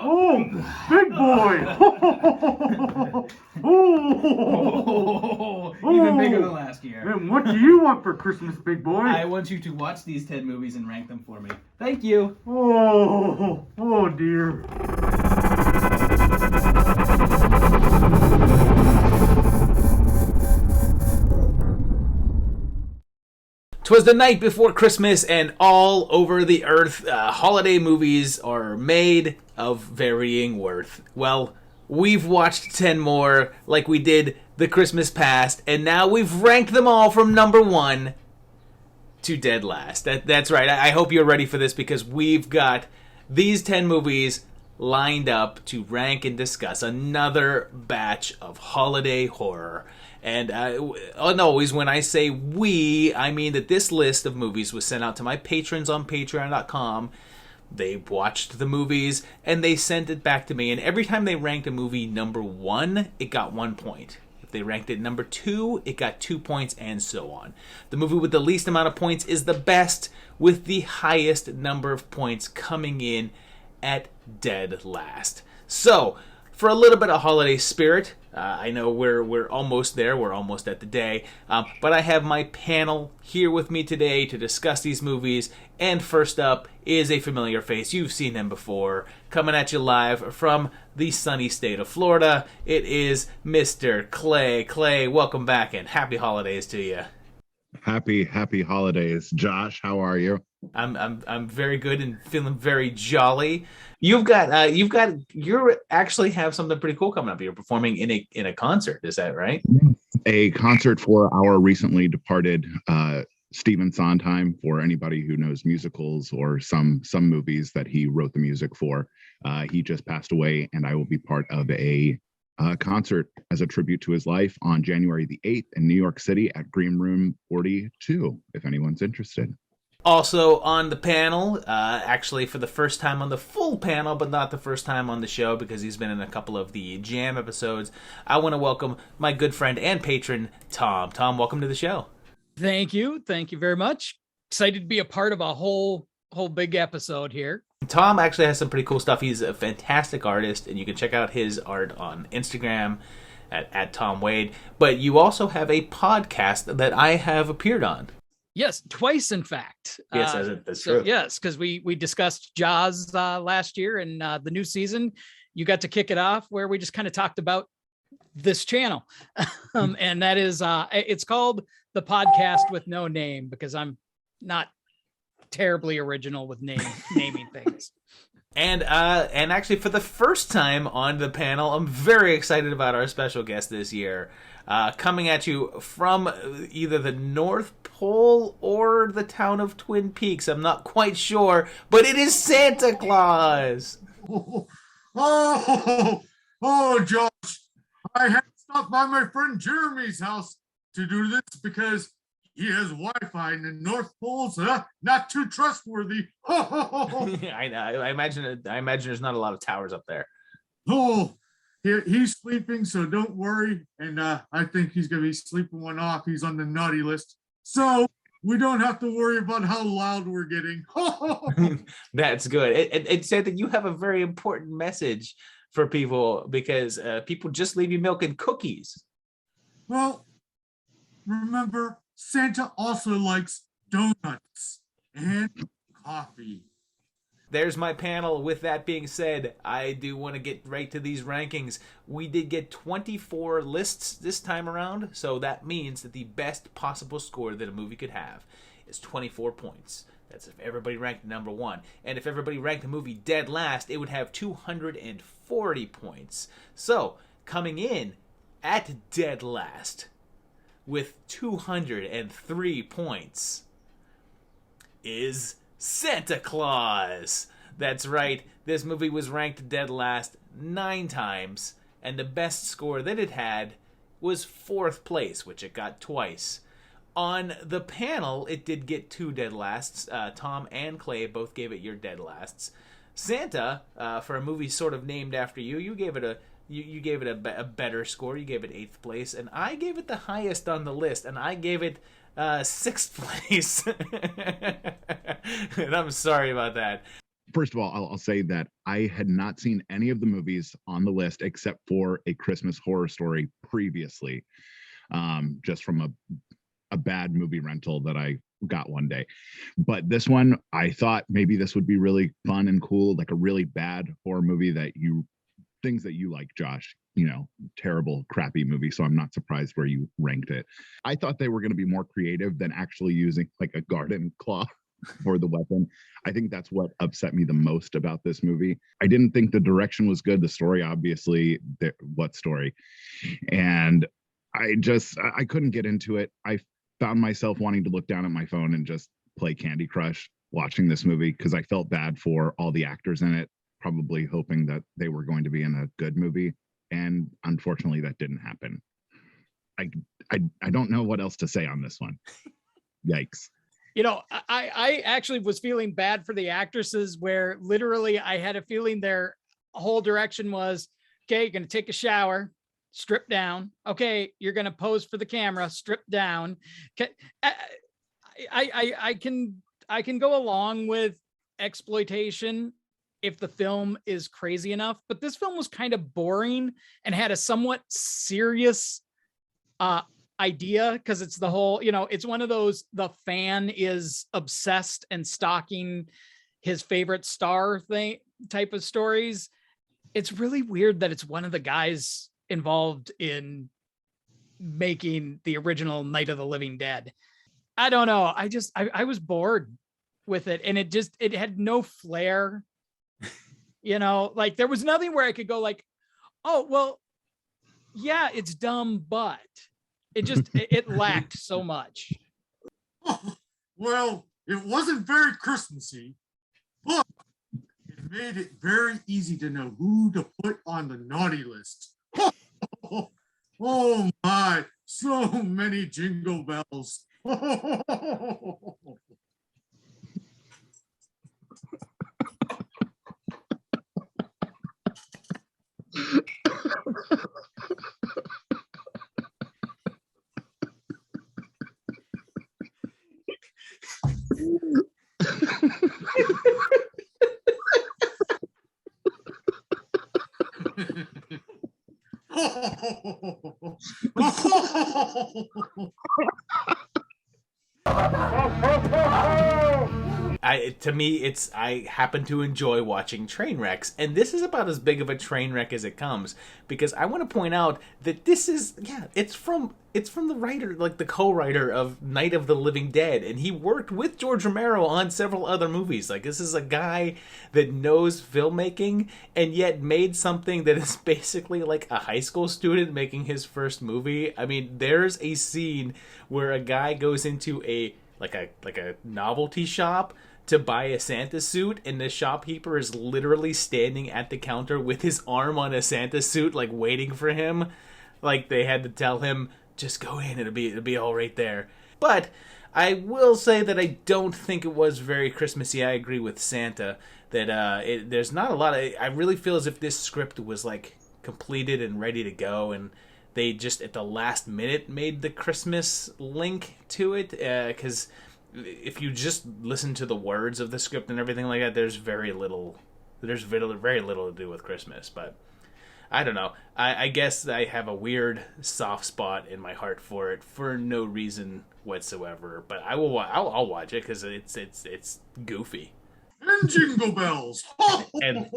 Oh, big boy! Oh, Even bigger than last year. And what do you want for Christmas, big boy? I want you to watch these 10 movies and rank them for me. Thank you. Oh dear. 'Twas the night before Christmas, and all over the earth, holiday movies are made of varying worth. Well, we've watched 10 more, like we did the Christmas past, and now we've ranked them all from number 1 to dead last. That's right. I hope you're ready for this, because we've got these 10 movies lined up to rank and discuss another batch of holiday horror. And always when I say we, I mean that this list of movies was sent out to my patrons on patreon.com. They watched the movies and they sent it back to me. And every time they ranked a movie number 1, it got 1 point. If they ranked it number 2, it got 2 points, and so on. The movie with the least amount of points is the best, with the highest number of points coming in at dead last. So, for a little bit of holiday spirit, I know we're almost there, we're almost at the day, but I have my panel here with me today to discuss these movies, and first up is a familiar face. You've seen him before, coming at you live from the sunny state of Florida. It is Mr. Clay. Clay, welcome back, and happy holidays to you. Happy holidays, Josh. How are you? I'm very good and feeling very jolly. You actually have something pretty cool coming up. You're performing in a concert. Is that right? A concert for our recently departed Stephen Sondheim. For anybody who knows musicals or some movies that he wrote the music for, he just passed away, and I will be part of a concert as a tribute to his life on January the 8th in New York City at Green Room 42, if anyone's interested. Also on the panel, actually for the first time on the full panel, but not the first time on the show because he's been in a couple of the Jam episodes, I want to welcome my good friend and patron, Thom. Thom, welcome to the show. Thank you very much. Excited to be a part of a whole big episode here. Thom actually has some pretty cool stuff. He's a fantastic artist, and you can check out his art on Instagram at Thom Wade. But you also have a podcast that I have appeared on. Yes, twice, in fact. Yes, that's true. Yes, because we discussed Jaws last year, and the new season, you got to kick it off where we just kind of talked about this channel. And that is, it's called The Podcast with No Name, because I'm not terribly original with naming things. And actually, for the first time on the panel, I'm very excited about our special guest this year. Coming at you from either the North Pole or the town of Twin Peaks. I'm not quite sure, but it is Santa Claus. Oh, Josh, I had to stop by my friend Jeremy's house to do this because he has Wi-Fi and the North Pole's not too trustworthy. I imagine there's not a lot of towers up there. Oh, he's sleeping, so don't worry. And I think he's going to be sleeping one off. He's on the naughty list. So we don't have to worry about how loud we're getting. That's good. It said that you have a very important message for people because people just leave you milk and cookies. Well, remember, Santa also likes donuts and coffee. There's my panel. With that being said, I do want to get right to these rankings. We did get 24 lists this time around, so that means that the best possible score that a movie could have is 24 points. That's if everybody ranked number 1. And if everybody ranked the movie dead last, it would have 240 points. So, coming in at dead last with 203 points is Santa Claus. That's right, this movie was ranked dead last 9 times, and the best score that it had was 4th place, which it got twice. On the panel, it did get 2 dead lasts. Thom and Clay both gave it your dead lasts. Santa, for a movie sort of named after you, you gave it a better score. You gave it 8th place, and I gave it the highest on the list, and I gave it 6th place. And I'm sorry about that. first of all, I'll say that I had not seen any of the movies on the list except for A Christmas Horror Story previously, just from a bad movie rental that I got one day. But this one, I thought maybe this would be really fun and cool, like a really bad horror movie things that you like, Josh, terrible, crappy movie. So I'm not surprised where you ranked it. I thought they were going to be more creative than actually using like a garden claw for the weapon. I think that's what upset me the most about this movie. I didn't think the direction was good. The story, obviously, what story? And I couldn't get into it. I found myself wanting to look down at my phone and just play Candy Crush watching this movie because I felt bad for all the actors in it, probably hoping that they were going to be in a good movie. And unfortunately, that didn't happen. I don't know what else to say on this one. Yikes. I actually was feeling bad for the actresses where literally I had a feeling their whole direction was, okay, you're going to take a shower, strip down. Okay, you're going to pose for the camera, strip down. I can go along with exploitation if the film is crazy enough, but this film was kind of boring and had a somewhat serious idea because it's the whole, it's one of those, the fan is obsessed and stalking his favorite star thing type of stories. It's really weird that it's one of the guys involved in making the original Night of the Living Dead. I don't know. I was bored with it, and it had no flair. Like there was nothing where I could go like, oh, well, yeah, it's dumb, but it lacked so much. Well, it wasn't very Christmassy, but it made it very easy to know who to put on the naughty list. Oh my, so many jingle bells. To me, I happen to enjoy watching train wrecks, and this is about as big of a train wreck as it comes, because I want to point out that this is, it's from the writer, like the co-writer of Night of the Living Dead, and he worked with George Romero on several other movies. Like, this is a guy that knows filmmaking and yet made something that is basically like a high school student making his first movie. I mean, there's a scene where a guy goes into a novelty shop to buy a Santa suit, and the shopkeeper is literally standing at the counter with his arm on a Santa suit, like waiting for him. Like they had to tell him, just go in, it'll be all right there. But I will say that I don't think it was very Christmassy. I agree with Santa that there's not a lot of. I really feel as if this script was like completed and ready to go, and they just at the last minute made the Christmas link to it, because if you just listen to the words of the script and everything like that, there's very little to do with Christmas. But I don't know. I guess I have a weird soft spot in my heart for it for no reason whatsoever. But I'll watch it because it's goofy. And jingle bells. and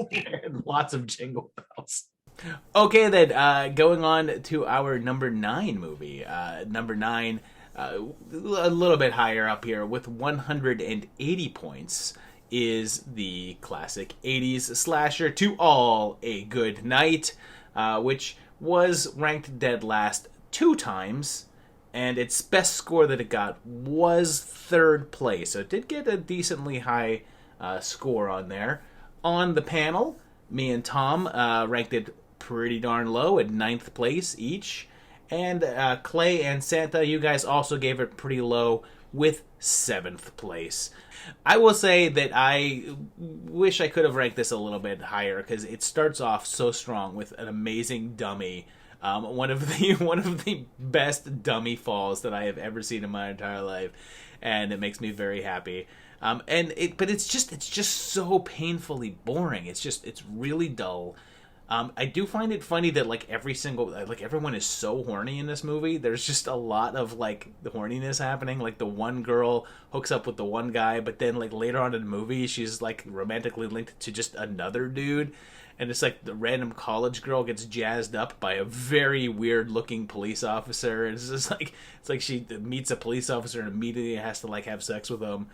lots of jingle bells. Okay, then going on to our number 9 movie. Number 9, a little bit higher up here with 180 points, is the classic 80s slasher To All a Good Night, which was ranked dead last 2 times, and its best score that it got was 3rd place. So it did get a decently high score on there. On the panel, me and Thom ranked it pretty darn low at 9th place each. And Clay and Santa, you guys also gave it pretty low with 7th place. I will say that I wish I could have ranked this a little bit higher because it starts off so strong with an amazing dummy. One of the best dummy falls that I have ever seen in my entire life, and it makes me very happy. But it's just so painfully boring. It's really dull. I do find it funny that like everyone is so horny in this movie. There's just a lot of like the horniness happening. Like the one girl hooks up with the one guy, but then like later on in the movie, she's like romantically linked to just another dude. And it's like the random college girl gets jazzed up by a very weird looking police officer. It's just like, she meets a police officer and immediately has to like have sex with him.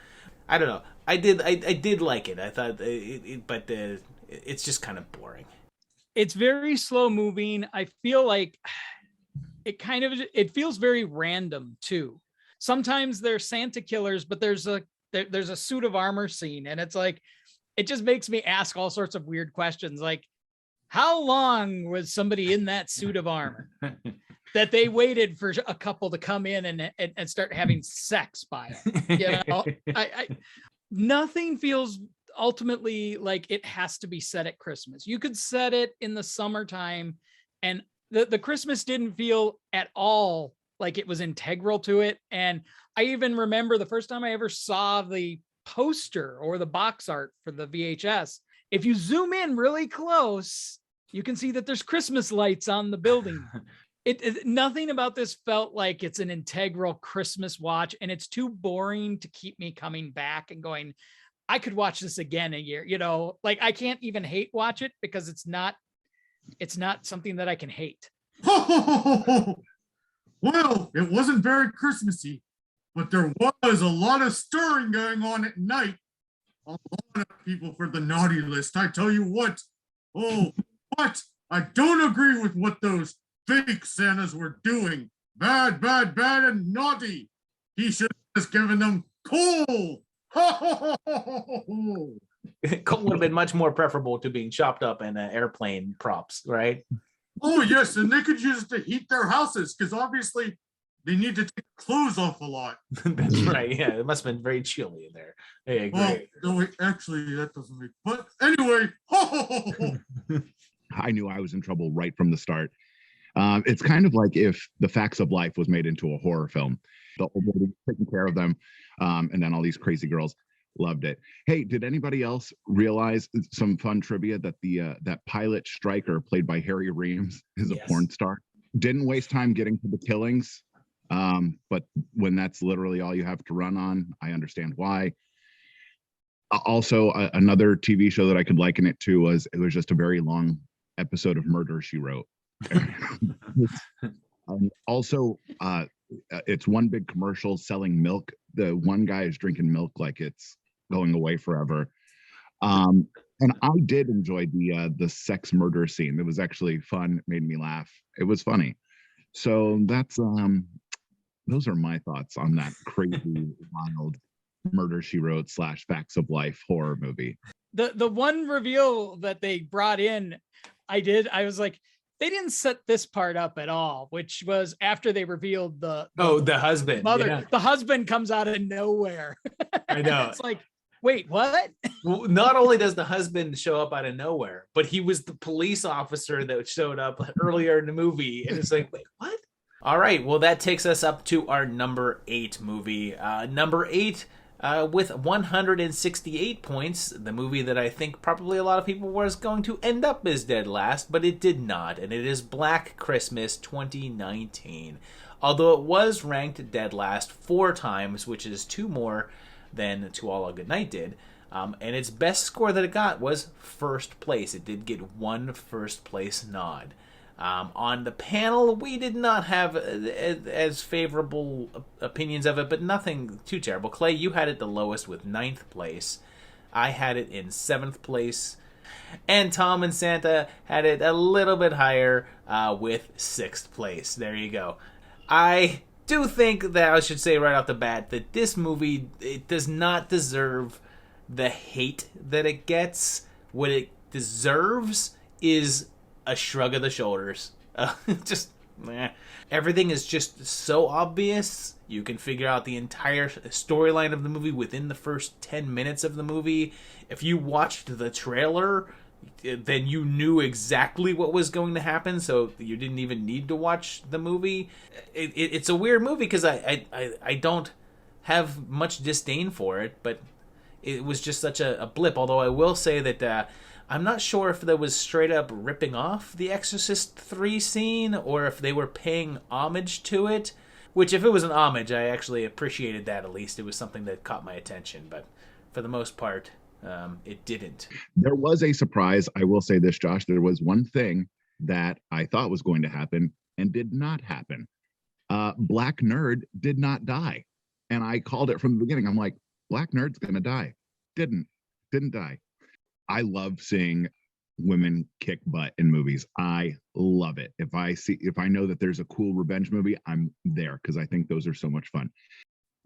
I don't know. I did like it. I thought it's just kind of boring. It's very slow moving. I feel like it feels very random too. Sometimes they're Santa killers, but there's a suit of armor scene, and it's like, it just makes me ask all sorts of weird questions. Like, how long was somebody in that suit of armor that they waited for a couple to come in and start having sex by it? You know, nothing feels ultimately like it has to be set at Christmas. You could set it in the summertime, and the Christmas didn't feel at all like it was integral to it. And I even remember the first time I ever saw the poster or the box art for the VHS. If you zoom in really close, you can see that there's Christmas lights on the building. Nothing about this felt like it's an integral Christmas watch, and it's too boring to keep me coming back and going, I could watch this again a year. You know, like I can't even hate watch it because it's not something that I can hate. Well, it wasn't very Christmassy, but there was a lot of stirring going on at night. A lot of people for the naughty list. I tell you what. Oh, what? I don't agree with what those fake Santas were doing. Bad, bad, bad, and naughty. He should have just given them coal. Coal would have been much more preferable to being chopped up in airplane props, right? Oh, yes, and they could use it to heat their houses, because obviously they need to take clothes off a lot. That's right, yeah. It must have been very chilly in there. I agree. Well, no, wait, actually, that doesn't make... But anyway, I knew I was in trouble right from the start. It's kind of like if The Facts of Life was made into a horror film. The old lady taking care of them, and then all these crazy girls. Loved it. Hey, did anybody else realize some fun trivia that that pilot Stryker, played by Harry Reams, is a porn star? Didn't waste time getting to the killings, but when that's literally all you have to run on, I understand why. Also, another TV show that I could liken it to was just a very long episode of Murder, She Wrote. Also, it's one big commercial selling milk. The one guy is drinking milk like it's going away forever. And I did enjoy the sex murder scene. It was actually fun. It made me laugh. It was funny. So that's those are my thoughts on that crazy wild Murder, She Wrote / Facts of Life horror movie. The one reveal that they brought in, I was like, they didn't set this part up at all, which was after they revealed the husband. Mother, yeah. The husband comes out of nowhere. I know. It's like, wait, what? Well, not only does the husband show up out of nowhere, but he was the police officer that showed up earlier in the movie. And it's like, wait, what? All right. Well, that takes us up to our number 8 movie. Number 8, with 168 points, the movie that I think probably a lot of people was going to end up as dead last, but it did not. And it is Black Christmas 2019. Although it was ranked dead last 4 times, which is 2 more than To All a Good Night did. And its best score that it got was first place. It did get 1 first place nod. On the panel, we did not have as favorable opinions of it, but nothing too terrible. Clay, you had it the lowest with 9th place. I had it in 7th place. And Thom and Santa had it a little bit higher with 6th place. There you go. I do think that I should say right off the bat that this movie, it does not deserve the hate that it gets. What it deserves is a shrug of the shoulders. Everything is just so obvious. You can figure out the entire storyline of the movie within the first 10 minutes of the movie. If you watched the trailer, then you knew exactly what was going to happen, so you didn't even need to watch the movie. It's a weird movie because I don't have much disdain for it, but it was just such a blip. Although I will say that I'm not sure if there was straight up ripping off the Exorcist 3 scene or if they were paying homage to it. Which, if it was an homage, I actually appreciated that. At least it was something that caught my attention. But for the most part, it didn't. There was a surprise. I will say this, Josh. There was one thing that I thought was going to happen and did not happen. Black Nerd did not die. And I called it from the beginning. I'm like, Black Nerd's going to die. Didn't die. I love seeing women kick butt in movies. I love it. If I know that there's a cool revenge movie, I'm there because I think those are so much fun.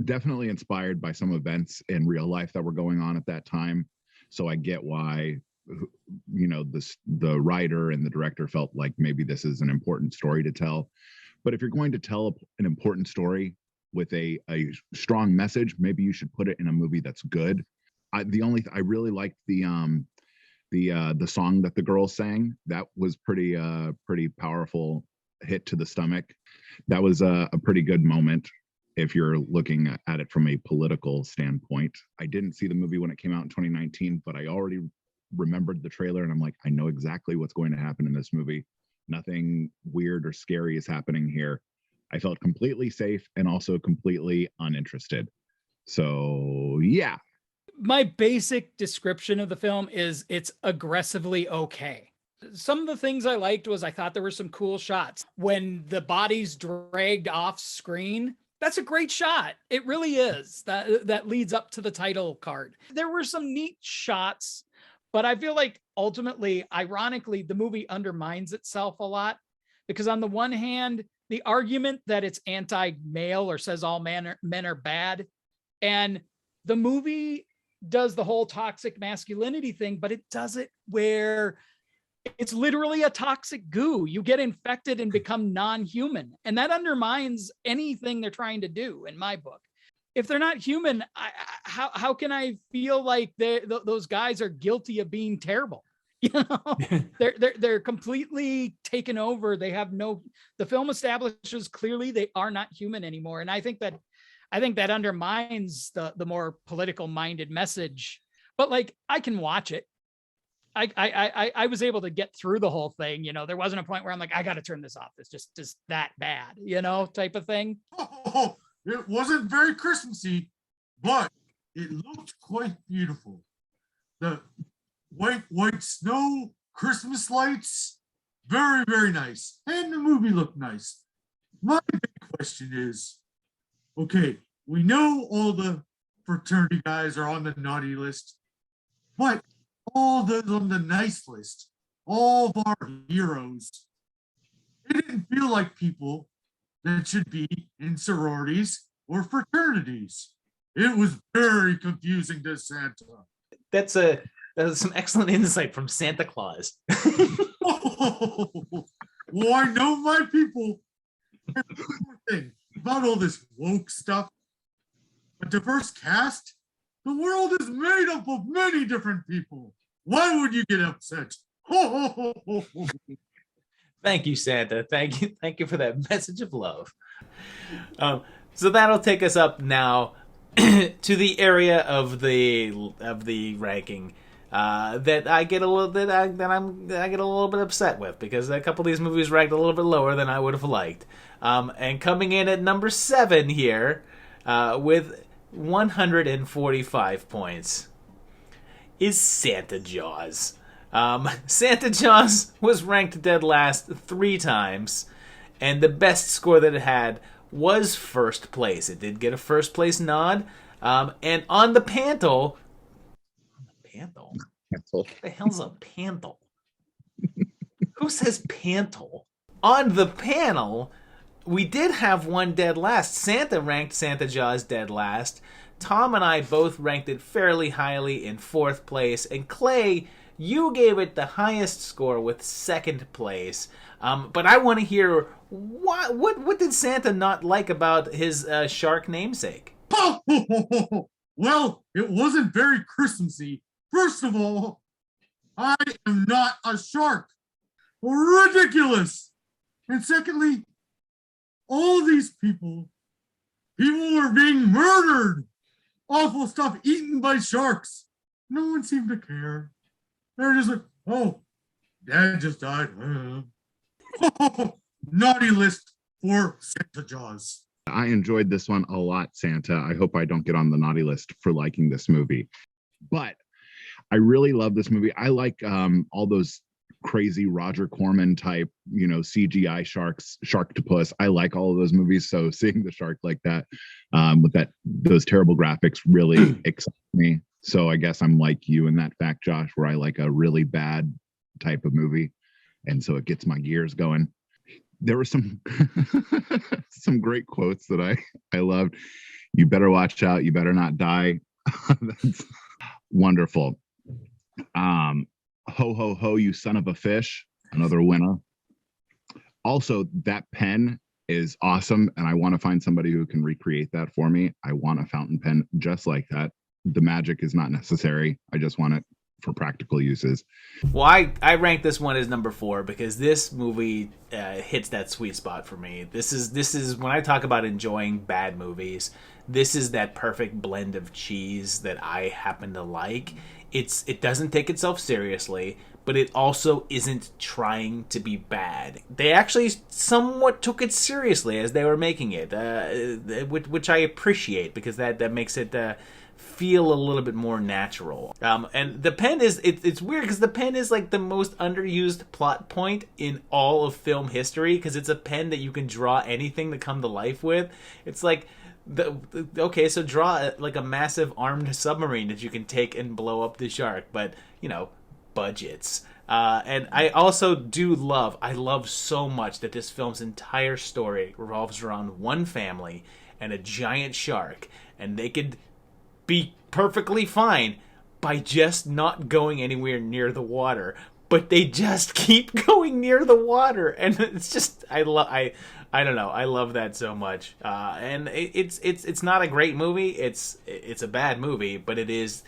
Definitely inspired by some events in real life that were going on at that time. So I get why, the writer and the director felt like maybe this is an important story to tell. But if you're going to tell an important story with a strong message, maybe you should put it in a movie that's good. I really liked the song that the girls sang. That was pretty powerful hit to the stomach. That was a pretty good moment if you're looking at it from a political standpoint. I didn't see the movie when it came out in 2019, but I already remembered the trailer and I'm like, I know exactly what's going to happen in this movie. Nothing weird or scary is happening here. I felt completely safe and also completely uninterested. So yeah. My basic description of the film is it's aggressively okay. Some of the things I liked was I thought there were some cool shots. When the body's dragged off screen, that's a great shot. It really is. That leads up to the title card. There were some neat shots, but I feel like ultimately, ironically, the movie undermines itself a lot because on the one hand, the argument that it's anti-male or says all men are bad, and the movie does the whole toxic masculinity thing, but it does it where it's literally a toxic goo. You get infected and become non-human. And that undermines anything they're trying to do in my book. If they're not human, how can I feel like those guys are guilty of being terrible? They're completely taken over. They have the film establishes clearly they are not human anymore. And I think that undermines the more political minded message, but like, I can watch it. I was able to get through the whole thing. There wasn't a point where I'm like, I got to turn this off. It's just that bad, type of thing. Oh, it wasn't very Christmassy, but it looked quite beautiful. The white snow, Christmas lights, very, very nice. And the movie looked nice. My big question is, okay, we know all the fraternity guys are on the naughty list, but all those on the nice list, all of our heroes, they didn't feel like people that should be in sororities or fraternities. It was very confusing to Santa. That's some excellent insight from Santa Claus. Oh, well, I know my people. And one more thing about all this woke stuff. A diverse cast? The world is made up of many different people. Why would you get upset? Thank you, Santa. Thank you for that message of love. So that'll take us up now to the area of the ranking that I get a little bit I get a little bit upset with, because a couple of these movies ranked a little bit lower than I would have liked. And coming in at number 7 here with 145 points is Santa Jaws. Santa Jaws was ranked dead last 3 times, and the best score that it had was first place. It did get a first place nod. And on the panel, what the hell's a panel? Who says panel? On the panel, we did have one dead last. Santa ranked Santa Jaws dead last. Thom and I both ranked it fairly highly in 4th place. And Clay, you gave it the highest score with 2nd place. But I want to hear, what did Santa not like about his shark namesake? Well, it wasn't very Christmassy. First of all, I am not a shark. Ridiculous. And secondly, all these people were being murdered. awful stuff eaten by sharks. No one seemed to care. They're just like, oh, Dad just died. Naughty list for Santa Jaws. I enjoyed this one a lot, Santa. I hope I don't get on the naughty list for liking this movie. But I really love this movie. I like all those crazy Roger Corman type, CGI Sharktopus. I like all of those movies. So seeing the shark like that, with those terrible graphics really excites me. So I guess I'm like you in that fact, Josh, where I like a really bad type of movie. And so it gets my gears going. There were some some great quotes that I loved. You better watch out. You better not die. That's wonderful. Ho, ho, ho, you son of a fish. Another winner. Also, that pen is awesome. And I want to find somebody who can recreate that for me. I want a fountain pen just like that. The magic is not necessary. I just want it for practical uses. Well, I rank this one as number 4 because this movie hits that sweet spot for me. This is when I talk about enjoying bad movies, this is that perfect blend of cheese that I happen to like. It doesn't take itself seriously, but it also isn't trying to be bad. They actually somewhat took it seriously as they were making it, which I appreciate because that makes it feel a little bit more natural. And the pen is it's weird because the pen is like the most underused plot point in all of film history because it's a pen that you can draw anything to come to life with. It's like okay, so draw like a massive armed submarine that you can take and blow up the shark, but budgets. And I also I love so much that this film's entire story revolves around one family and a giant shark, and they could be perfectly fine by just not going anywhere near the water, but they just keep going near the water, and it's just I don't know, I love that so much. And it's not a great movie. It's a bad movie, but it is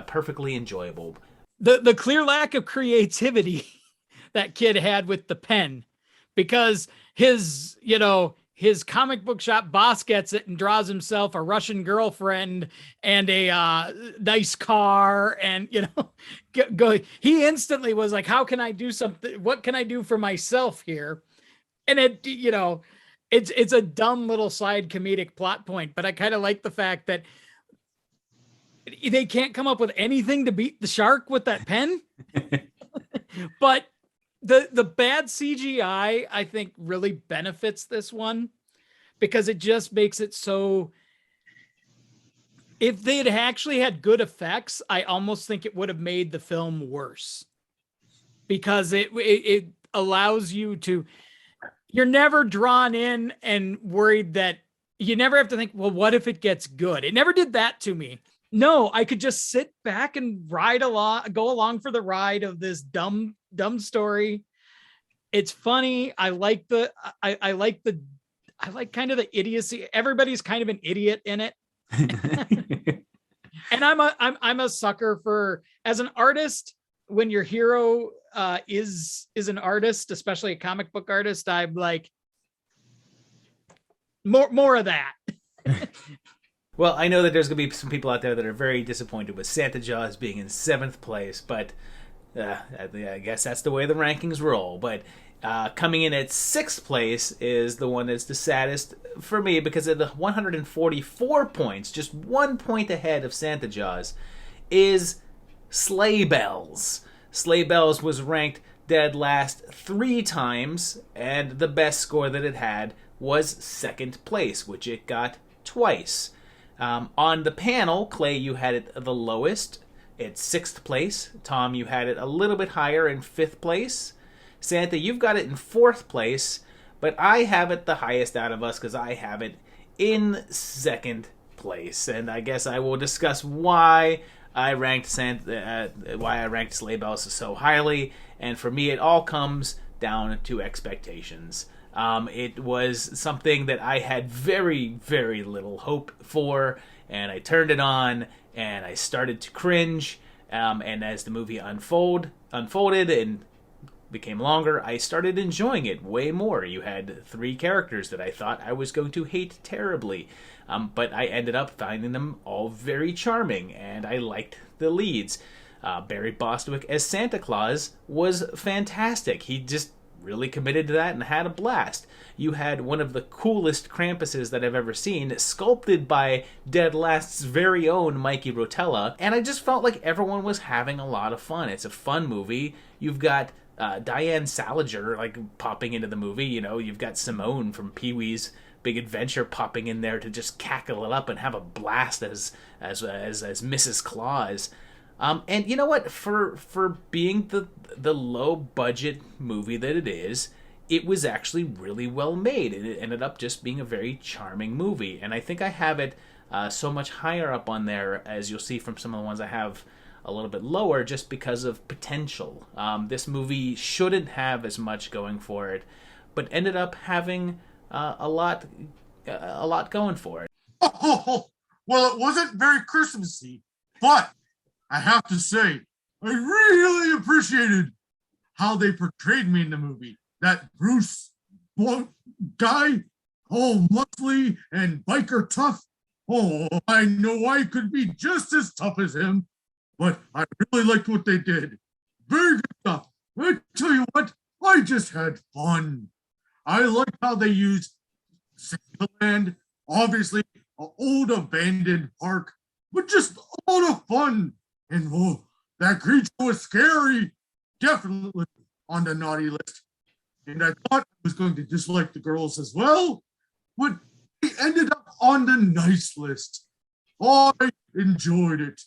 perfectly enjoyable. The clear lack of creativity that kid had with the pen, because his comic book shop boss gets it and draws himself a Russian girlfriend and a nice car, and he instantly was like, how can I do something? What can I do for myself here? And it's a dumb little side comedic plot point, but I kind of like the fact that they can't come up with anything to beat the shark with that pen. But the bad CGI, I think, really benefits this one because it just makes it so. If they had actually had good effects, I almost think it would have made the film worse because it allows you to. You're never drawn in and worried that you never have to think, well, what if it gets good? It never did that to me. No, I could just sit back and go along for the ride of this dumb story. It's funny. I like kind of the idiocy. Everybody's kind of an idiot in it. And I'm a sucker for, as an artist, when your hero is an artist, especially a comic book artist, I'm like, more of that. Well, I know that there's going to be some people out there that are very disappointed with Santa Jaws being in 7th place, but I guess that's the way the rankings roll. But coming in at 6th place is the one that's the saddest for me because of the 144 points, just 1 point ahead of Santa Jaws, is Sleigh Bells. Sleigh Bells was ranked dead last 3 times, and the best score that it had was 2nd place, which it got twice. On the panel, Clay, you had it the lowest at 6th place. Thom, you had it a little bit higher in 5th place. Santa, you've got it in 4th place, but I have it the highest out of us because I have it in 2nd place. And I guess I will discuss why I ranked Sleigh Bells so highly. And for me, it all comes down to expectations. It was something that I had very, very little hope for, and I turned it on, and I started to cringe, and as the movie unfolded and became longer, I started enjoying it way more. You had 3 characters that I thought I was going to hate terribly, but I ended up finding them all very charming, and I liked the leads. Barry Bostwick as Santa Claus was fantastic. He just really committed to that and had a blast. You had one of the coolest Krampuses that I've ever seen, sculpted by Dead Last's very own Mikey Rotella, and I just felt like everyone was having a lot of fun. It's a fun movie. You've got Diane Salinger popping into the movie. You've got Simone from Pee-wee's Big Adventure popping in there to just cackle it up and have a blast as Mrs. Claus. And you know what? For being the low budget movie that it is, it was actually really well made, and it ended up just being a very charming movie. And I think I have it so much higher up on there, as you'll see from some of the ones I have a little bit lower, just because of potential. This movie shouldn't have as much going for it, but ended up having a lot going for it. Oh, well, it wasn't very Christmassy, but I have to say, I really appreciated how they portrayed me in the movie. That Bruce guy, all muscly and biker tough. Oh, I know I could be just as tough as him, but I really liked what they did. Very good stuff. I tell you what, I just had fun. I like how they used Santaland, obviously an old abandoned park, but just a lot of fun. And that creature was scary, definitely on the naughty list. And I thought I was going to dislike the girls as well, but he ended up on the nice list. I enjoyed it.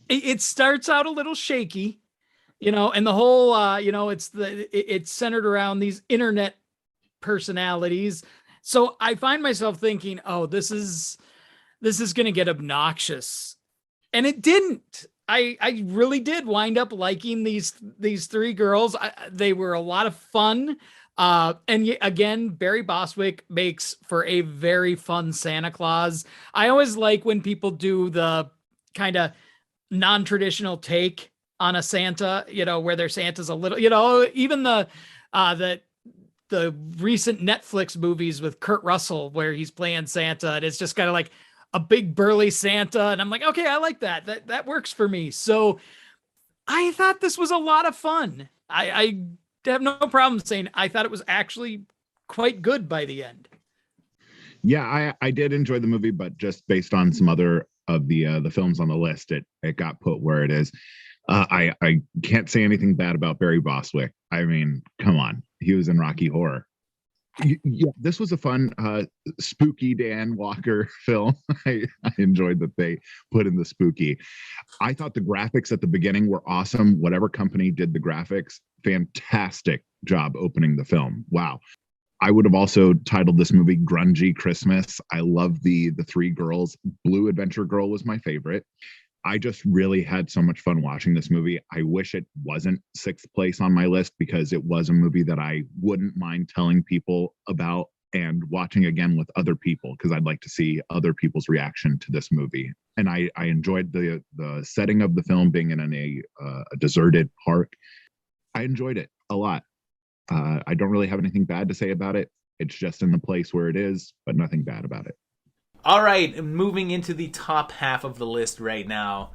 It starts out a little shaky, and the whole, it's centered around these internet personalities. So I find myself thinking, oh, this is going to get obnoxious. And it didn't. I really did wind up liking these 3 girls. They were a lot of fun. And again, Barry Bostwick makes for a very fun Santa Claus. I always like when people do the kind of non-traditional take on a Santa, where their Santa's a little, even the recent Netflix movies with Kurt Russell, where he's playing Santa, and it's just kind of like a big burly Santa. And I'm like, okay, I like that. That works for me. So I thought this was a lot of fun. I have no problem saying I thought it was actually quite good by the end. Yeah, I did enjoy the movie, but just based on some other of the films on the list, it got put where it is. I can't say anything bad about Barry Bostwick. I mean, come on, he was in Rocky Horror. Yeah, this was a fun, spooky Dan Walker film. I enjoyed that they put in the spooky. I thought the graphics at the beginning were awesome. Whatever company did the graphics, fantastic job opening the film. Wow. I would have also titled this movie Grungy Christmas. I love the 3 girls. Blue Adventure Girl was my favorite. I just really had so much fun watching this movie. I wish it wasn't 6th place on my list, because it was a movie that I wouldn't mind telling people about and watching again with other people, because I'd like to see other people's reaction to this movie. And I enjoyed the setting of the film being in a deserted park. I enjoyed it a lot. I don't really have anything bad to say about it. It's just in the place where it is, but nothing bad about it. All right, moving into the top half of the list right now.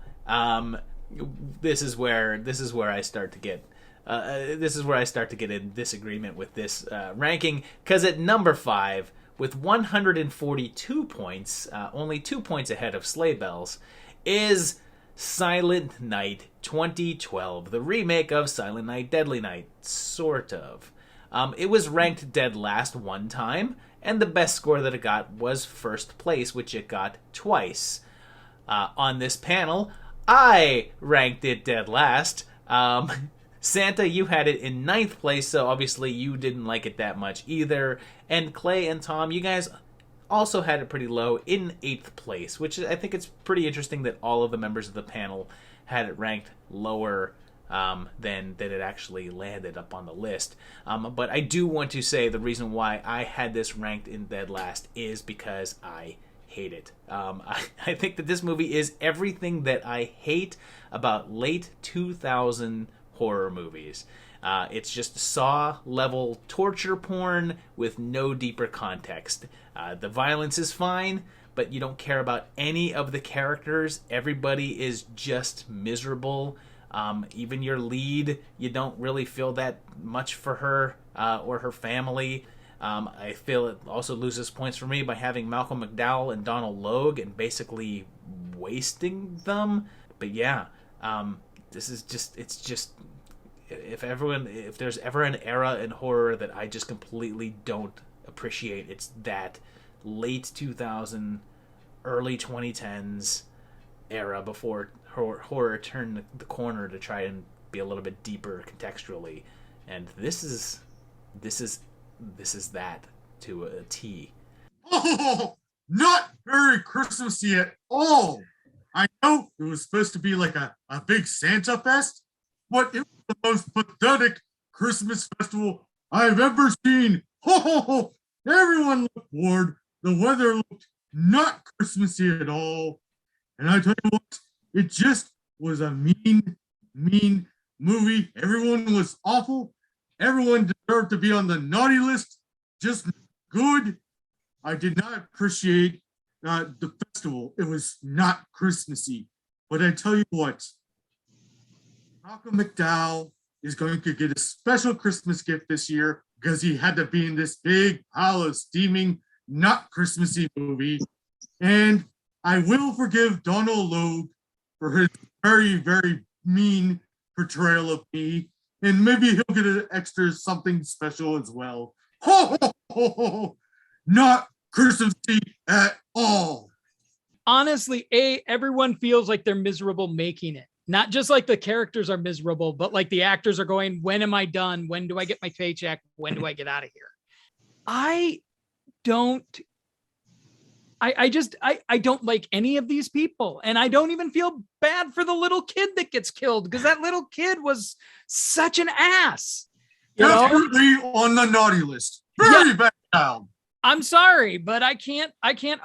This is where I start to get in disagreement with this ranking, because at number 5, with 142 points, only 2 points ahead of Sleigh Bells, is Silent Night 2012, the remake of Silent Night, Deadly Night, sort of. It was ranked dead last one time, and the best score that it got was 1st place, which it got twice. On this panel, I ranked it dead last. Santa, you had it in 9th place, so obviously you didn't like it that much either. And Clay and Thom, you guys also had it pretty low in 8th place, which I think it's pretty interesting that all of the members of the panel had it ranked lower than it actually landed up on the list. But I do want to say the reason why I had this ranked in dead last is because I hate it. I think that this movie is everything that I hate about late 2000 horror movies. It's just Saw level torture porn with no deeper context. The violence is fine, but you don't care about any of the characters. Everybody is just miserable. Even your lead, you don't really feel that much for her or her family. I feel it also loses points for me by having Malcolm McDowell and Donald Logue and basically wasting them. But yeah, this is just, it's just, if there's ever an era in horror that I just completely don't appreciate, it's that late 2000, early 2010s era before horror turned the corner to try and be a little bit deeper contextually. And this is that to a T. Oh, not very Christmassy at all. I know it was supposed to be like a big Santa fest, but it was the most pathetic Christmas festival I've ever seen. Oh, everyone looked bored. The weather looked not Christmassy at all. And I tell you what, it just was a mean movie. Everyone was awful. Everyone deserved to be on the naughty list. Just good. I did not appreciate the festival. It was not Christmassy. But I tell you what, Malcolm McDowell is going to get a special Christmas gift this year because he had to be in this big pile of steaming, not Christmassy movie. And I will forgive Donald Logue for his very mean portrayal of me. And maybe he'll get an extra something special as well. Ho, ho, ho, ho. Not Christmassy at all. Honestly, everyone feels like they're miserable making it. Not just like the characters are miserable, but like the actors are going, when am I done? When do I get my paycheck? When do I get out of here? I don't like any of these people. And I don't even feel bad for the little kid that gets killed because that little kid was such an ass. Definitely on the naughty list. Very bad child. I'm sorry, but I can't, and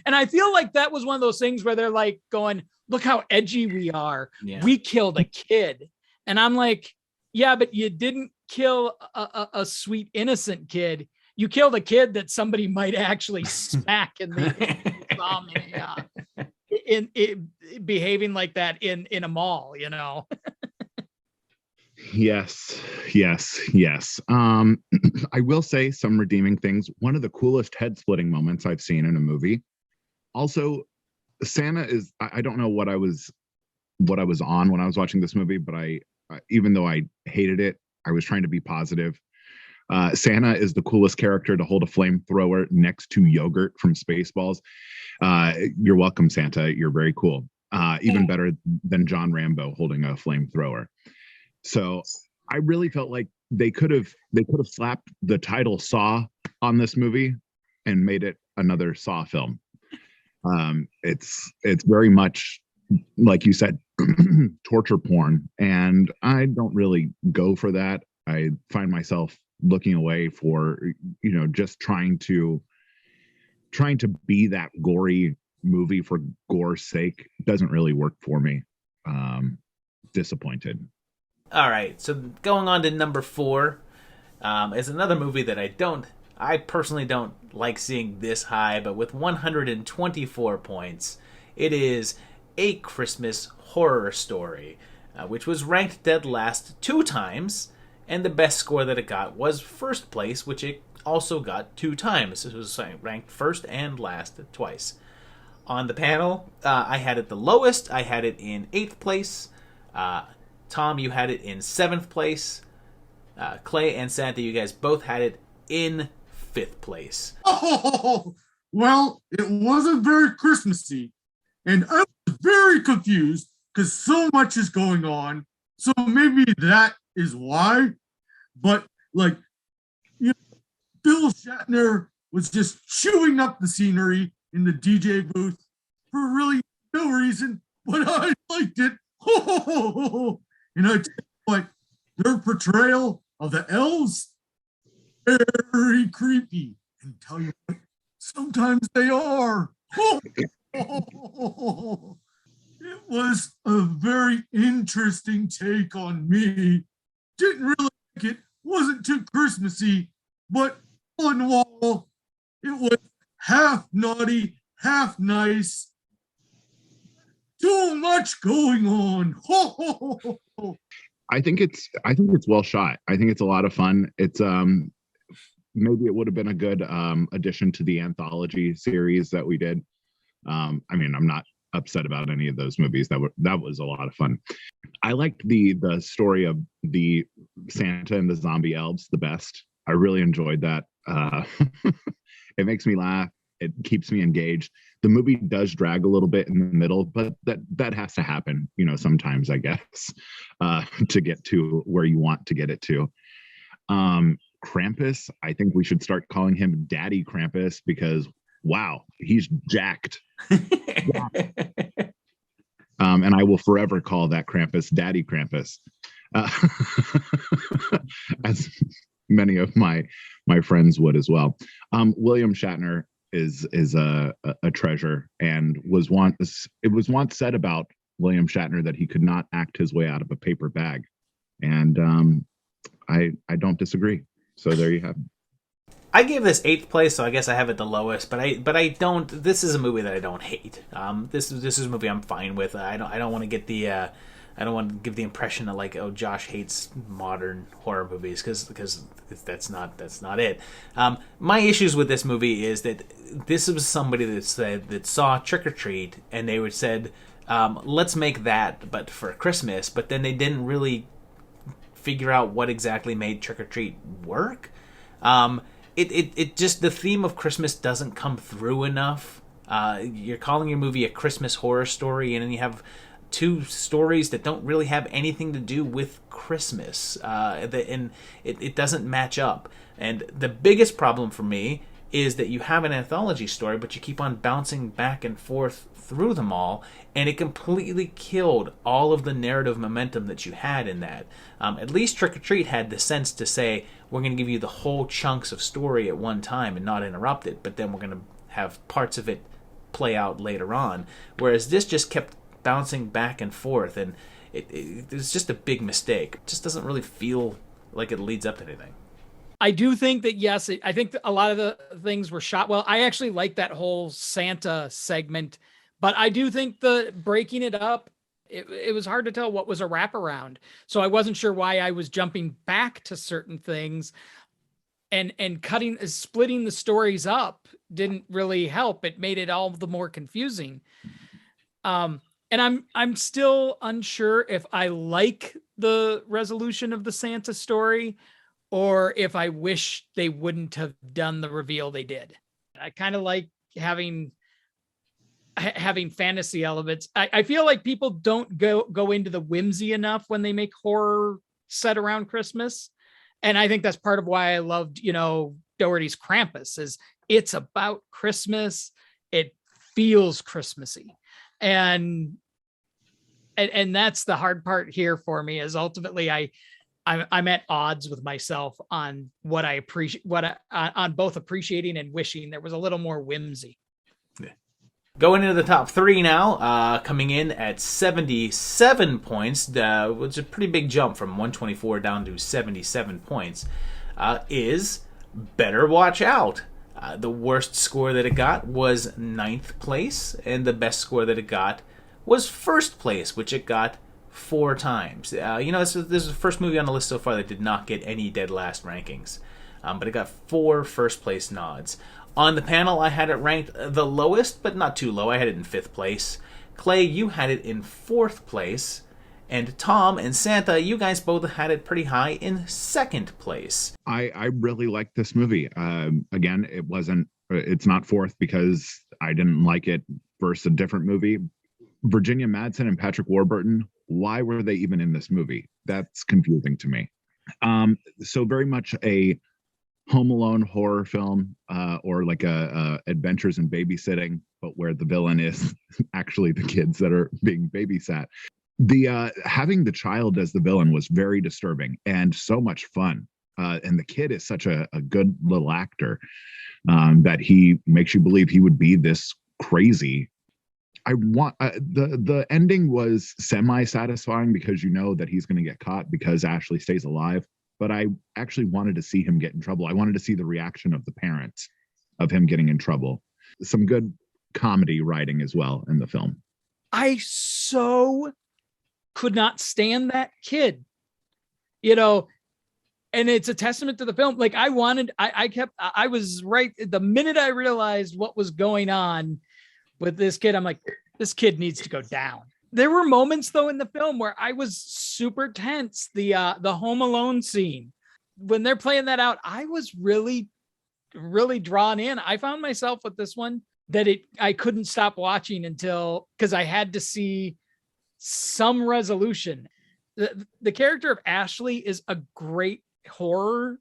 I feel like that was one of those things where they're like going, look how edgy we are. Yeah. We killed a kid. And I'm like, yeah, but you didn't kill a sweet, innocent kid. You killed a kid that somebody might actually smack in behaving like that in a mall, Yes. I will say some redeeming things. One of the coolest head splitting moments I've seen in a movie. Also, Santa is, I don't know what I was on when I was watching this movie, but I even though I hated it, I was trying to be positive. Santa is the coolest character to hold a flamethrower next to yogurt from Spaceballs. You're welcome, Santa. You're very cool. Even better than John Rambo holding a flamethrower. So I really felt like they could have slapped the title Saw on this movie and made it another Saw film. It's very much, like you said, torture porn, and I don't really go for that. I find myself looking away for, just trying to be that gory movie for gore's sake. Doesn't really work for me. Disappointed. All right, so going on to number 4 is another movie that I personally don't like seeing this high, but with 124 points, it is A Christmas Horror Story, which was ranked dead last 2 times, and the best score that it got was first place, which it also got 2 times. It was ranked first and last twice. On the panel, I had it the lowest. I had it in 8th place. Thom, you had it in 7th place. Clay and Santa, you guys both had it in 5th place. Oh, well, it wasn't very Christmassy. And I was very confused because so much is going on. So maybe that is why. But, Bill Shatner was just chewing up the scenery in the DJ booth for really no reason. But I liked it. And I tell you what, their portrayal of the elves, very creepy. And tell you what, sometimes they are. It was a very interesting take on me. Didn't really like it. Wasn't too Christmassy, but all in all, it was half naughty, half nice. Too much going on. Ho, ho, ho, ho, ho. I think it's well shot. I think it's a lot of fun. It's maybe it would have been a good addition to the anthology series that we did. I mean, I'm not upset about any of those movies. That was a lot of fun. I liked the story of the Santa and the zombie elves the best. I really enjoyed that. It makes me laugh. It keeps me engaged. The movie does drag a little bit in the middle, but that has to happen, sometimes, I guess, to get to where you want to get it to. Krampus, I think we should start calling him Daddy Krampus because, wow, he's jacked. And I will forever call that Krampus Daddy Krampus, as many of my friends would as well. William Shatner is a treasure, and it was once said about William Shatner that he could not act his way out of a paper bag, and I don't disagree. So there you have it. I gave this 8th place, so I guess I have it the lowest. But I don't. This is a movie that I don't hate. This is a movie I'm fine with. I don't want to get the. I don't want to give the impression that like, oh, Josh hates modern horror movies because that's not it. My issues with this movie is that this was somebody that saw Trick or Treat and they would said, let's make that but for Christmas, but then they didn't really figure out what exactly made Trick or Treat work. It just, the theme of Christmas doesn't come through enough. You're calling your movie a Christmas horror story, and then you have 2 stories that don't really have anything to do with Christmas, and it doesn't match up. And the biggest problem for me is that you have an anthology story, but you keep on bouncing back and forth through them all, and it completely killed all of the narrative momentum that you had in that. At least Trick or Treat had the sense to say, we're going to give you the whole chunks of story at one time and not interrupt it, but then we're going to have parts of it play out later on. Whereas this just kept bouncing back and forth, and it's just a big mistake. It just doesn't really feel like it leads up to anything. I do think that, yes, I think a lot of the things were shot well. I actually like that whole Santa segment, but I do think the breaking it up, it was hard to tell what was a wraparound. So I wasn't sure why I was jumping back to certain things, and splitting the stories up didn't really help. It made it all the more confusing. And I'm still unsure if I like the resolution of the Santa story or if I wish they wouldn't have done the reveal they did. I kind of like having fantasy elements. I feel like people don't go into the whimsy enough when they make horror set around Christmas. And I think that's part of why I loved, Doherty's Krampus, is it's about Christmas. It feels Christmassy. And that's the hard part here for me, is ultimately I'm at odds with myself on what I appreciate, on both appreciating and wishing there was a little more whimsy. Yeah. Going into the top 3 now, coming in at 77 points, which is a pretty big jump from 124 down to 77 points, is Better Watch Out. The worst score that it got was 9th place, and the best score that it got was 1st place, which it got 4 times. This is the first movie on the list so far that did not get any dead last rankings, but it got 4 first place nods. On the panel, I had it ranked the lowest, but not too low. I had it in 5th place. Clay, you had it in 4th place. And Thom and Santa, you guys both had it pretty high in 2nd place. I really liked this movie. Again, it's not 4th because I didn't like it versus a different movie. Virginia Madsen and Patrick Warburton, why were they even in this movie? That's confusing to me. So very much a Home Alone horror film, or like a Adventures in Babysitting, but where the villain is actually the kids that are being babysat. The having the child as the villain was very disturbing and so much fun. And the kid is such a good little actor, that he makes you believe he would be this crazy. I want the ending was semi-satisfying because you know that he's going to get caught because Ashley stays alive. But I actually wanted to see him get in trouble. I wanted to see the reaction of the parents of him getting in trouble. Some good comedy writing as well in the film. I so could not stand that kid, you know, and it's a testament to the film. Like I was right the minute I realized what was going on with this kid. I'm like, this kid needs to go down. There were moments though in the film where I was super tense. The Home Alone scene, when they're playing that out, I was really, really drawn in. I found myself with this one that I couldn't stop watching because I had to see some resolution. The character of Ashley is a great horror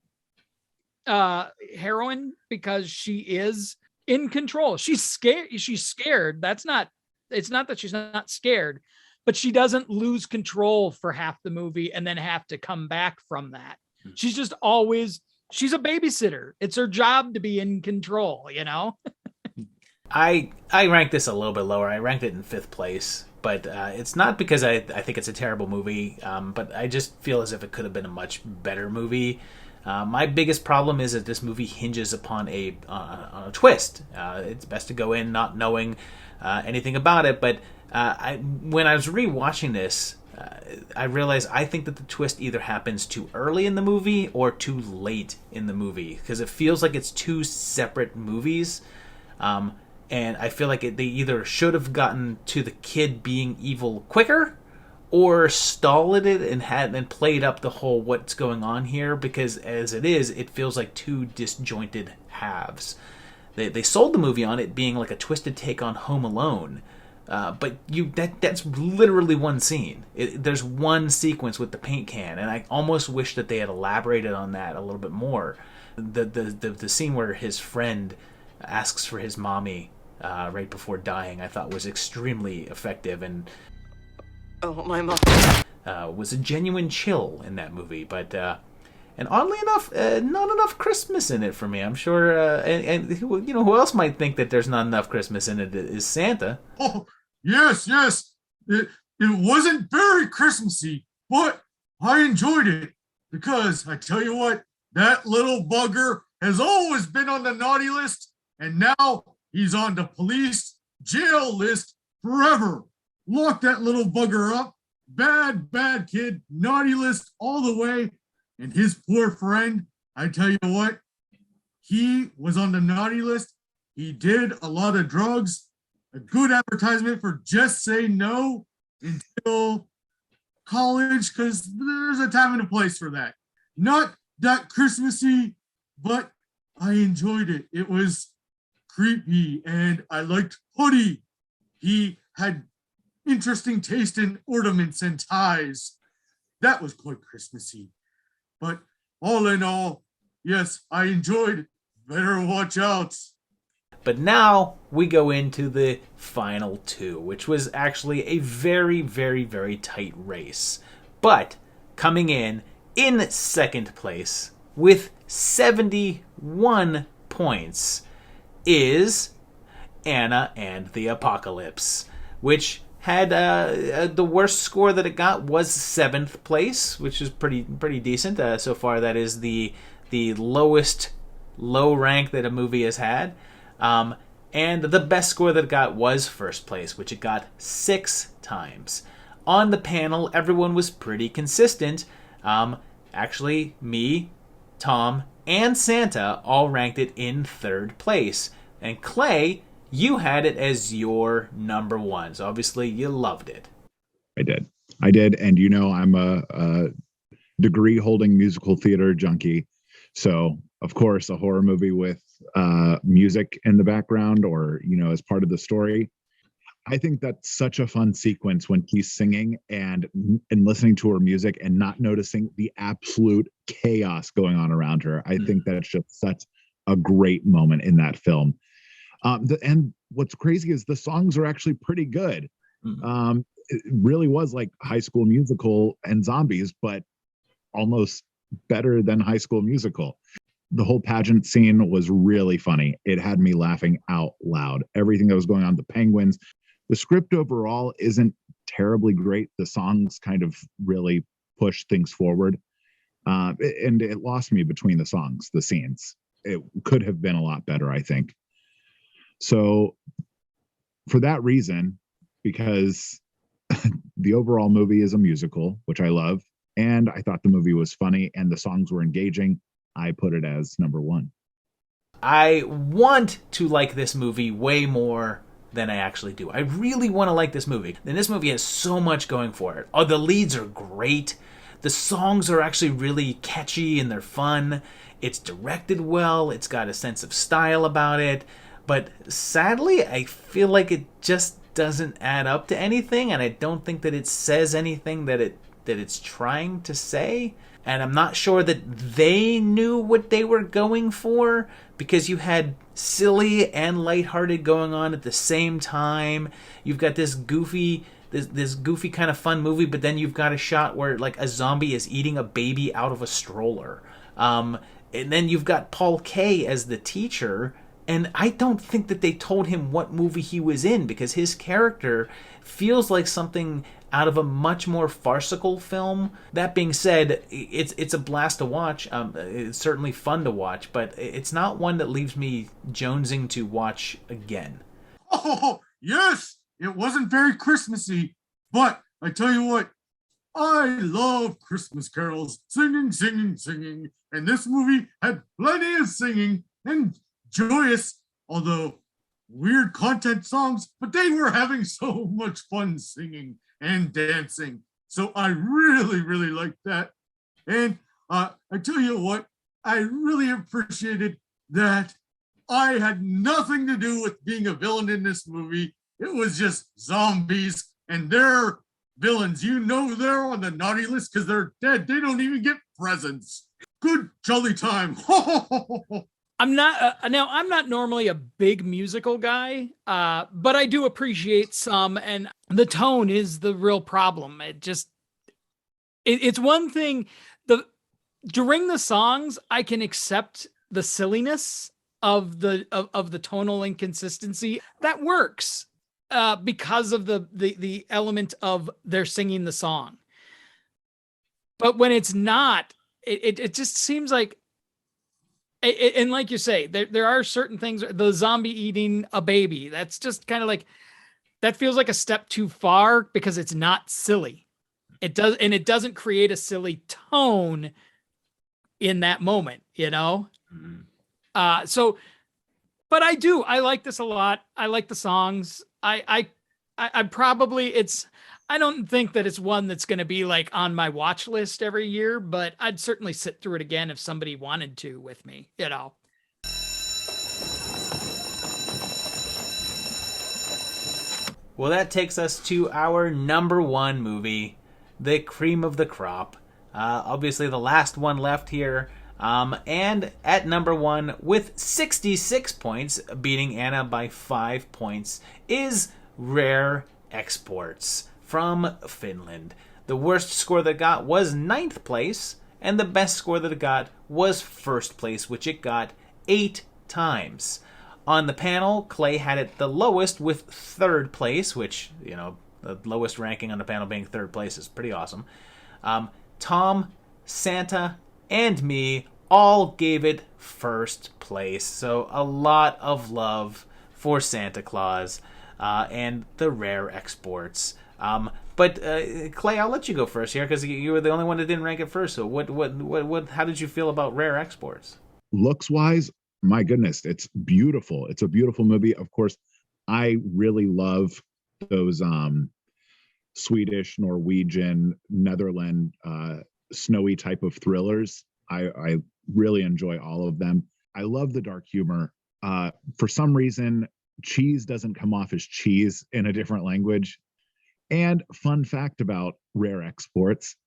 heroine because she is in control. She's scared. It's not that she's not scared, but she doesn't lose control for half the movie and then have to come back from that. She's just she's a babysitter. It's her job to be in control, you know? I ranked this a little bit lower. I ranked it in 5th place, but it's not because I think it's a terrible movie, but I just feel as if it could have been a much better movie. My biggest problem is that this movie hinges upon a twist. It's best to go in not knowing anything about it, but when I was rewatching this, I realized I think that the twist either happens too early in the movie or too late in the movie, because it feels like it's two separate movies. And I feel like they either should have gotten to the kid being evil quicker, or stalled it and played up the whole what's going on here, because as it is, it feels like two disjointed halves. They sold the movie on it being like a twisted take on Home Alone, but that's literally one scene. There's one sequence with the paint can, and I almost wish that they had elaborated on that a little bit more. The scene where his friend asks for his mommy right before dying, I thought was extremely effective, and my mom was a genuine chill in that movie. But and oddly enough, not enough Christmas in it for me. I'm sure, and you know who else might think that there's not enough Christmas in it is Santa. Oh, yes. It wasn't very Christmassy, but I enjoyed it because I tell you what, that little bugger has always been on the naughty list, and now he's on the police jail list forever. Lock that little bugger up. Bad kid, naughty list all the way. And his poor friend, I tell you what, he was on the naughty list. He did a lot of drugs. A good advertisement for Just Say No until college, because there's a time and a place for that. Not that Christmassy, but I enjoyed it. It was creepy, and I liked Hoodie. He had interesting taste in ornaments and ties. That was quite Christmassy. But all in all, yes, I enjoyed Better Watch Out. But now we go into the final two, which was actually a very, very, very tight race. But coming in 2nd place with 71 points is Anna and the Apocalypse, which had the worst score that it got was 7th place, which is pretty decent. So far, that is the lowest low rank that a movie has had. And the best score that it got was 1st place, which it got 6 times. On the panel, everyone was pretty consistent. Actually, me, Thom, and Santa all ranked it in 3rd place. And Clay, you had it as your number 1. So obviously you loved it. I did. And you know, I'm a degree holding musical theater junkie. So of course, a horror movie with music in the background, or, you know, as part of the story. I think that's such a fun sequence when he's singing and listening to her music and not noticing the absolute chaos going on around her. I think that's just such a great moment in that film. And what's crazy is the songs are actually pretty good. It really was like High School Musical and zombies, but almost better than High School Musical. The whole pageant scene was really funny. It had me laughing out loud. Everything that was going on, the penguins, The script overall isn't terribly great. The songs kind of really push things forward. And it lost me between the songs, the scenes. It could have been a lot better, I think. So for that reason, because the overall movie is a musical, which I love, and I thought the movie was funny and the songs were engaging, I put it as number one. I want to like this movie way more than I actually do. I really want to like this movie. And this movie has so much going for it. Oh, the leads are great. The songs are actually really catchy and they're fun. It's directed well. It's got a sense of style about it. But sadly, I feel like it just doesn't add up to anything, and I don't think that it says anything that it's trying to say. And I'm not sure that they knew what they were going for, because you had silly and lighthearted going on at the same time. You've got this goofy kind of fun movie, but then you've got a shot where like a zombie is eating a baby out of a stroller. And then you've got Paul Kaye as the teacher, and I don't think that they told him what movie he was in, because his character feels like something out of a much more farcical film. That being said, it's a blast to watch. It's certainly fun to watch, but it's not one that leaves me jonesing to watch again. Oh, yes, it wasn't very Christmassy, but I tell you what, I love Christmas carols, singing, singing, singing, and this movie had plenty of singing and joyous, although weird content songs, but they were having so much fun singing and dancing. So I really, really liked that. And I tell you what, I really appreciated that I had nothing to do with being a villain in this movie. It was just zombies, and they're villains. You know they're on the naughty list because they're dead. They don't even get presents. Good jolly time. I'm not normally a big musical guy, but I do appreciate some, and the tone is the real problem. It's one thing. During the songs, I can accept the silliness of the tonal inconsistency. That works because of the element of they're singing the song. But when it's not, it just seems like. And like you say, there are certain things, the zombie eating a baby, that's just kind of like, that feels like a step too far because it's not silly. It doesn't create a silly tone in that moment, you know? Mm-hmm. But I like this a lot. I like the songs. I don't think that it's one that's going to be like on my watch list every year, but I'd certainly sit through it again if somebody wanted to with me, you know. Well, that takes us to our number one movie, the cream of the crop. Obviously the last one left here. And at number one with 66 points, beating Anna by 5 points, is Rare Exports from Finland. The worst score that it got was 9th place, and the best score that it got was 1st place, which it got 8 times. On the panel, Clay had it the lowest with 3rd place, which, you know, the lowest ranking on the panel being 3rd place is pretty awesome. Thom, Santa, and me all gave it 1st place, so a lot of love for Santa Claus and the Rare Exports. But Clay, I'll let you go first here because you were the only one that didn't rank it first. So how did you feel about Rare Exports? Looks wise, my goodness, it's beautiful. It's a beautiful movie. Of course, I really love those Swedish, Norwegian, Netherlands, snowy type of thrillers. I really enjoy all of them. I love the dark humor. For some reason, cheese doesn't come off as cheese in a different language. And fun fact about Rare Exports,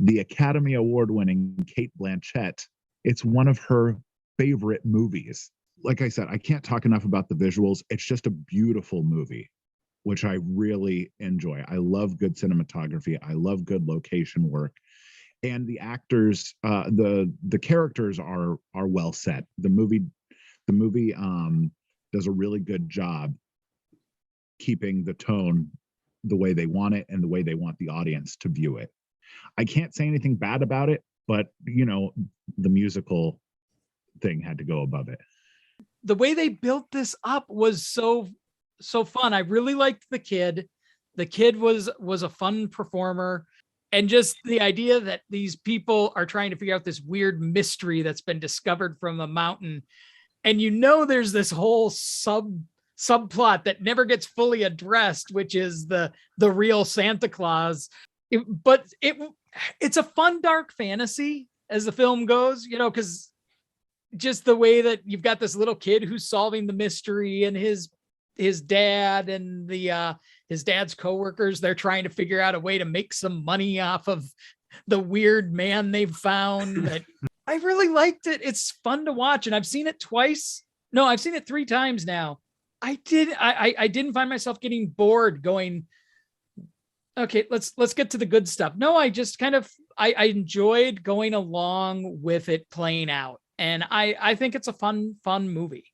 the Academy Award-winning Cate Blanchett, it's one of her favorite movies. Like I said, I can't talk enough about the visuals. It's just a beautiful movie, which I really enjoy. I love good cinematography. I love good location work. And the actors, the characters are well set. The movie does a really good job keeping the tone the way they want it and the way they want the audience to view it. I can't say anything bad about it, but the musical thing had to go above it. The way they built this up was so fun. I really liked the kid. The kid was a fun performer, and just the idea that these people are trying to figure out this weird mystery that's been discovered from a mountain. And there's this whole subplot that never gets fully addressed, which is the real Santa Claus. It's a fun dark fantasy as the film goes, because just the way that you've got this little kid who's solving the mystery, and his dad and his dad's coworkers, they're trying to figure out a way to make some money off of the weird man they've found. I really liked it. It's fun to watch, and I've seen it twice. No, I've seen it 3 times now. I didn't find myself getting bored going, okay, let's get to the good stuff. No, I just I enjoyed going along with it playing out. And I think it's a fun movie.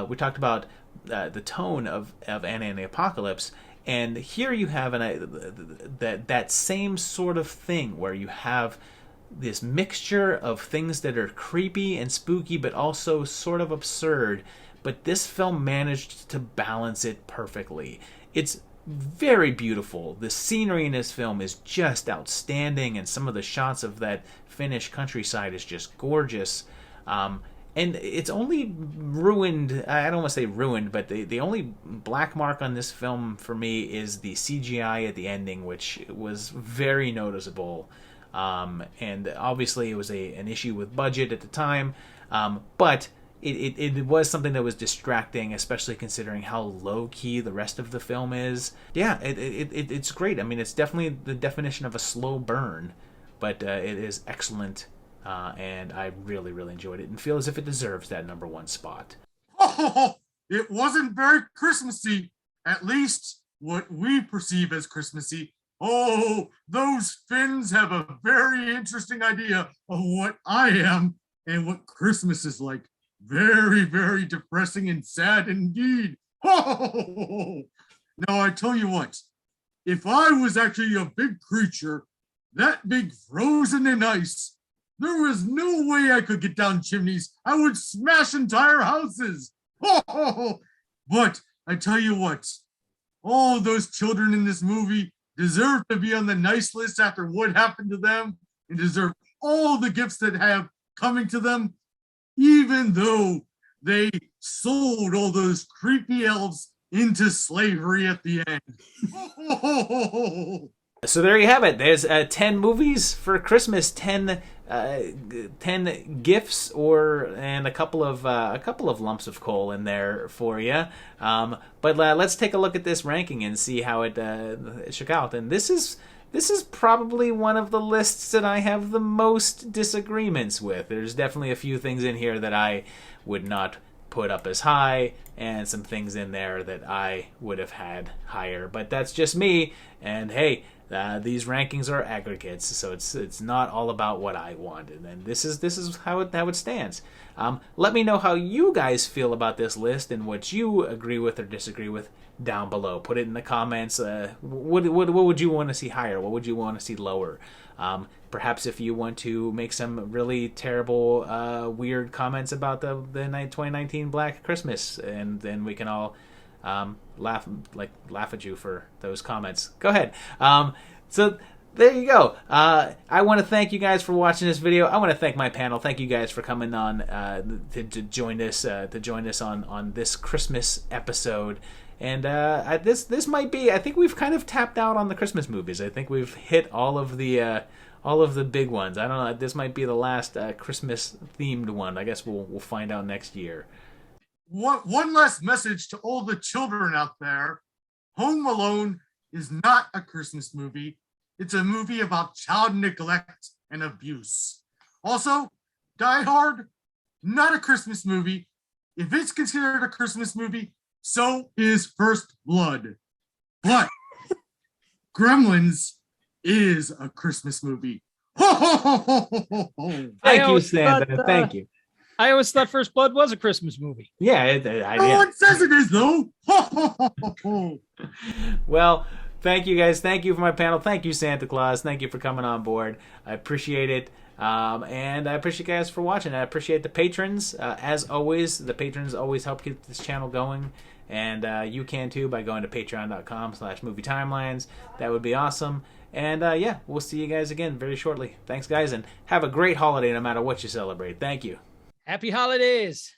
We talked about the tone of Anna and the Apocalypse, and here you have that same sort of thing where you have this mixture of things that are creepy and spooky, but also sort of absurd. But this film managed to balance it perfectly. It's very beautiful. The scenery in this film is just outstanding, and some of the shots of that Finnish countryside is just gorgeous. And it's only ruined, I don't want to say ruined, but the only black mark on this film for me is the CGI at the ending, which was very noticeable. And obviously it was an issue with budget at the time, but it was something that was distracting, especially considering how low-key the rest of the film is. Yeah, it's great. I mean, it's definitely the definition of a slow burn, but it is excellent. And I really, really enjoyed it and feel as if it deserves that number 1 spot. Oh, it wasn't very Christmassy, at least what we perceive as Christmassy. Oh, those Finns have a very interesting idea of what I am and what Christmas is like. Very, very depressing and sad indeed. Oh, now I tell you what, if I was actually a big creature, that big frozen in ice, there was no way I could get down chimneys. I would smash entire houses. Oh, but I tell you what, all those children in this movie deserve to be on the nice list after what happened to them, and deserve all the gifts that have coming to them, even though they sold all those creepy elves into slavery at the end. Oh. So there you have it. There's 10 movies for Christmas, 10 gifts, and a couple of lumps of coal in there for you. But let's take a look at this ranking and see how it shook out. And this is probably one of the lists that I have the most disagreements with. There's definitely a few things in here that I would not put up as high, and some things in there that I would have had higher. But that's just me. And hey, these rankings are aggregates, so it's not all about what I wanted. And this is how it stands. Let me know how you guys feel about this list and what you agree with or disagree with down below. Put it in the comments. What would you want to see higher? What would you want to see lower? Perhaps if you want to make some really terrible, weird comments about the 2019 Black Christmas, and then we can all laugh at you for those comments. Go ahead. So there you go. I want to thank you guys for watching this video. I want to thank my panel. Thank you guys for coming on to join us on this Christmas episode. And this might be, I think we've kind of tapped out on the Christmas movies. I think we've hit all of the big ones. I don't know. This might be the last Christmas themed one. I guess we'll find out next year. One last message to all the children out there. Home Alone is not a Christmas movie. It's a movie about child neglect and abuse. Also, Die Hard, not a Christmas movie. If it's considered a Christmas movie, so is First Blood. But Gremlins is a Christmas movie. Thank you, Santa. Thank you. I always thought First Blood was a Christmas movie. Yeah, No one says it is, though. Well, thank you guys. Thank you for my panel. Thank you, Santa Claus. Thank you for coming on board. I appreciate it. And I appreciate you guys for watching. I appreciate the patrons. As always, the patrons always help keep this channel going. And you can too by going to patreon.com/movietimelines. That would be awesome. And yeah, we'll see you guys again very shortly. Thanks, guys, and have a great holiday no matter what you celebrate. Thank you. Happy holidays.